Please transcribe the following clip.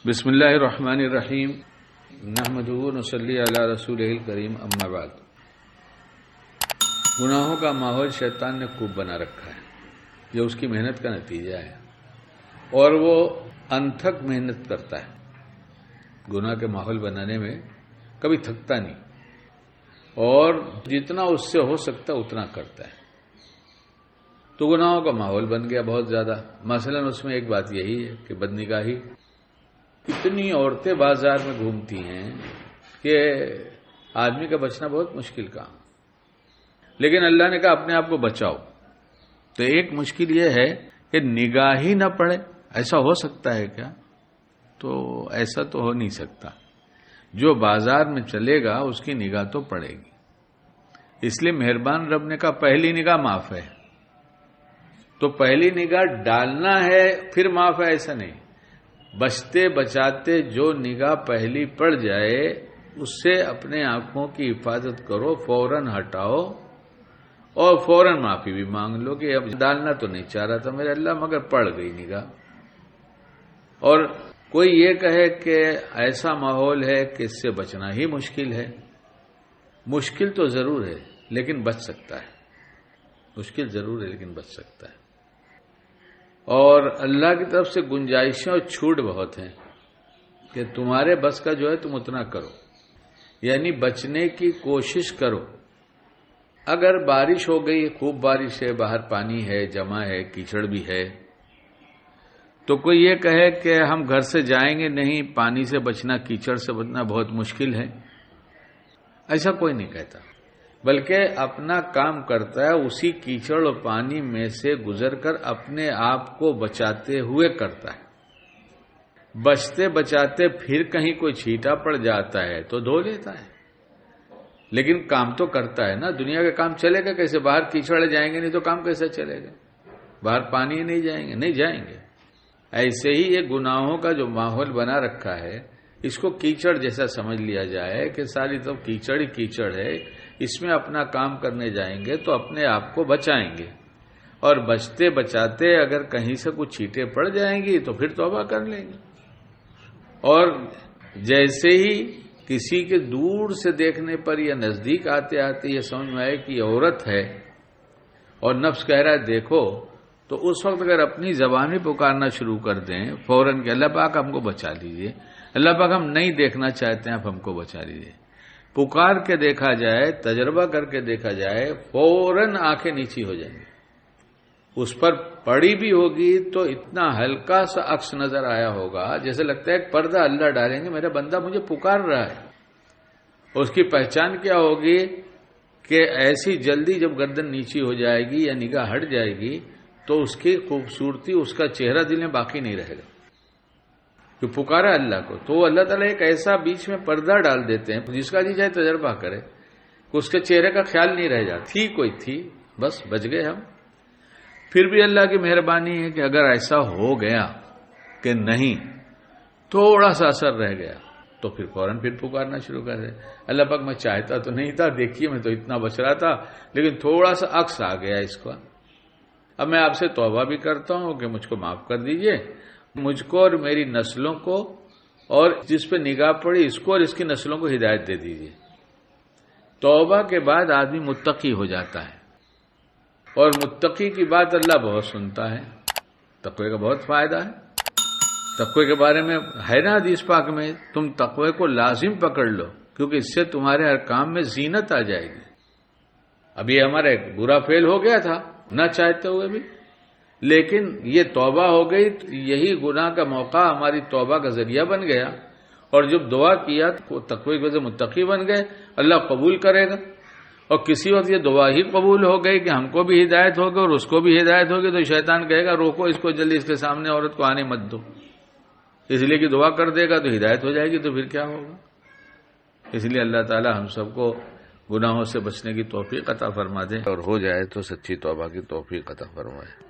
بسم اللہ الرحمن الرحیم نحمدہ و نصلی علی رسولہ الکریم اما بعد۔ گناہوں کا ماحول شیطان نے خوب بنا رکھا ہے، یہ اس کی محنت کا نتیجہ ہے، اور وہ انتھک محنت کرتا ہے گناہ کے ماحول بنانے میں، کبھی تھکتا نہیں، اور جتنا اس سے ہو سکتا اتنا کرتا ہے۔ تو گناہوں کا ماحول بن گیا بہت زیادہ۔ مثلا اس میں ایک بات یہی ہے کہ بدنگاہی، اتنی عورتیں بازار میں گھومتی ہیں کہ آدمی کا بچنا بہت مشکل کام، لیکن اللہ نے کہا اپنے آپ کو بچاؤ۔ تو ایک مشکل یہ ہے کہ نگاہ ہی نہ پڑے، ایسا ہو سکتا ہے کیا؟ تو ایسا تو ہو نہیں سکتا۔ جو بازار میں چلے گا اس کی نگاہ تو پڑے گی، اس لیے مہربان رب نے کہا پہلی نگاہ معاف ہے۔ تو پہلی نگاہ ڈالنا ہے پھر معاف ہے، ایسا نہیں۔ بچتے بچاتے جو نگاہ پہلی پڑ جائے اس سے اپنے آنکھوں کی حفاظت کرو، فوراً ہٹاؤ اور فوراً معافی بھی مانگ لو کہ اب ڈالنا تو نہیں چاہ رہا تھا میرے اللہ، مگر پڑ گئی نگاہ۔ اور کوئی یہ کہے کہ ایسا ماحول ہے کہ اس سے بچنا ہی مشکل ہے، مشکل تو ضرور ہے لیکن بچ سکتا ہے، مشکل ضرور ہے لیکن بچ سکتا ہے۔ اور اللہ کی طرف سے گنجائشیں اور چھوٹ بہت ہیں کہ تمہارے بس کا جو ہے تم اتنا کرو، یعنی بچنے کی کوشش کرو۔ اگر بارش ہو گئی، خوب بارش ہے، باہر پانی ہے، جمع ہے، کیچڑ بھی ہے، تو کوئی یہ کہے کہ ہم گھر سے جائیں گے نہیں، پانی سے بچنا، کیچڑ سے بچنا بہت مشکل ہے، ایسا کوئی نہیں کہتا، بلکہ اپنا کام کرتا ہے، اسی کیچڑ اور پانی میں سے گزر کر اپنے آپ کو بچاتے ہوئے کرتا ہے۔ بچتے بچاتے پھر کہیں کوئی چھیٹا پڑ جاتا ہے تو دھو لیتا ہے، لیکن کام تو کرتا ہے نا۔ دنیا کا کام چلے گا کیسے؟ باہر کیچڑ جائیں گے نہیں تو کام کیسے چلے گا؟ باہر پانی نہیں جائیں گے۔ ایسے ہی یہ گناہوں کا جو ماحول بنا رکھا ہے، اس کو کیچڑ جیسا سمجھ لیا جائے کہ ساری تو کیچڑ ہی کیچڑ ہے، اس میں اپنا کام کرنے جائیں گے تو اپنے آپ کو بچائیں گے، اور بچتے بچاتے اگر کہیں سے کچھ چھیٹے پڑ جائیں گی تو پھر توبہ کر لیں گے۔ اور جیسے ہی کسی کے دور سے دیکھنے پر یا نزدیک آتے آتے یہ سمجھ میں آئے کہ یہ عورت ہے اور نفس کہہ رہا ہے دیکھو، تو اس وقت اگر اپنی زبان میں پکارنا شروع کر دیں فوراً کہ اللہ پاک ہم کو بچا لیجئے، اللہ پاک ہم نہیں دیکھنا چاہتے ہیں، آپ ہم کو بچا لیجئے، پکار کے دیکھا جائے، تجربہ کر کے دیکھا جائے، فوراً آنکھیں نیچی ہو جائیں گی۔ اس پر پڑی بھی ہوگی تو اتنا ہلکا سا عکس نظر آیا ہوگا جیسے لگتا ہے ایک پردہ اللہ ڈالیں گے، میرا بندہ مجھے پکار رہا ہے۔ اس کی پہچان کیا ہوگی کہ ایسی جلدی جب گردن نیچی ہو جائے گی یا نگاہ ہٹ جائے گی تو اس کی خوبصورتی، اس کا چہرہ دل میں باقی نہیں رہے گا، جو پکارا اللہ کو۔ تو اللہ تعالیٰ ایک ایسا بیچ میں پردہ ڈال دیتے ہیں، جس کا جی چاہے تجربہ کرے، اس کے چہرے کا خیال نہیں رہ جاتا، تھی کوئی تھی، بس بچ گئے ہم۔ پھر بھی اللہ کی مہربانی ہے کہ اگر ایسا ہو گیا کہ نہیں، تھوڑا سا اثر رہ گیا تو پھر فوراً پھر پکارنا شروع کر دے، اللہ پاک میں چاہتا تو نہیں تھا، دیکھیے میں تو اتنا بچ رہا تھا لیکن تھوڑا سا عکس آ گیا اس کا، اب میں آپ سے توبہ بھی کرتا ہوں کہ مجھ کو معاف کر دیجئے، مجھ کو اور میری نسلوں کو، اور جس پہ نگاہ پڑی اس کو اور اس کی نسلوں کو ہدایت دے دیجئے۔ توبہ کے بعد آدمی متقی ہو جاتا ہے، اور متقی کی بات اللہ بہت سنتا ہے۔ تقوی کا بہت فائدہ ہے، تقوی کے بارے میں ہے نا حدیث پاک میں، تم تقوی کو لازم پکڑ لو کیونکہ اس سے تمہارے ہر کام میں زینت آ جائے گی۔ اب یہ ہمارا ایک برا فعل ہو گیا تھا نہ چاہتے ہوئے بھی، لیکن یہ توبہ ہو گئی، یہی گناہ کا موقع ہماری توبہ کا ذریعہ بن گیا، اور جب دعا کیا تو تقوی کی وجہ سے متقی بن گئے، اللہ قبول کرے گا۔ اور کسی وقت یہ دعا ہی قبول ہو گئی کہ ہم کو بھی ہدایت ہوگی اور اس کو بھی ہدایت ہوگی، تو شیطان کہے گا روکو اس کو، جلدی اس کے سامنے عورت کو آنے مت دو، اس لیے کہ دعا کر دے گا تو ہدایت ہو جائے گی، تو پھر کیا ہوگا؟ اس لیے اللہ تعالی ہم سب کو گناہوں سے بچنے کی توفیق عطا فرما دے، اور ہو جائے تو سچی توبہ کی توفیق عطا فرمائے۔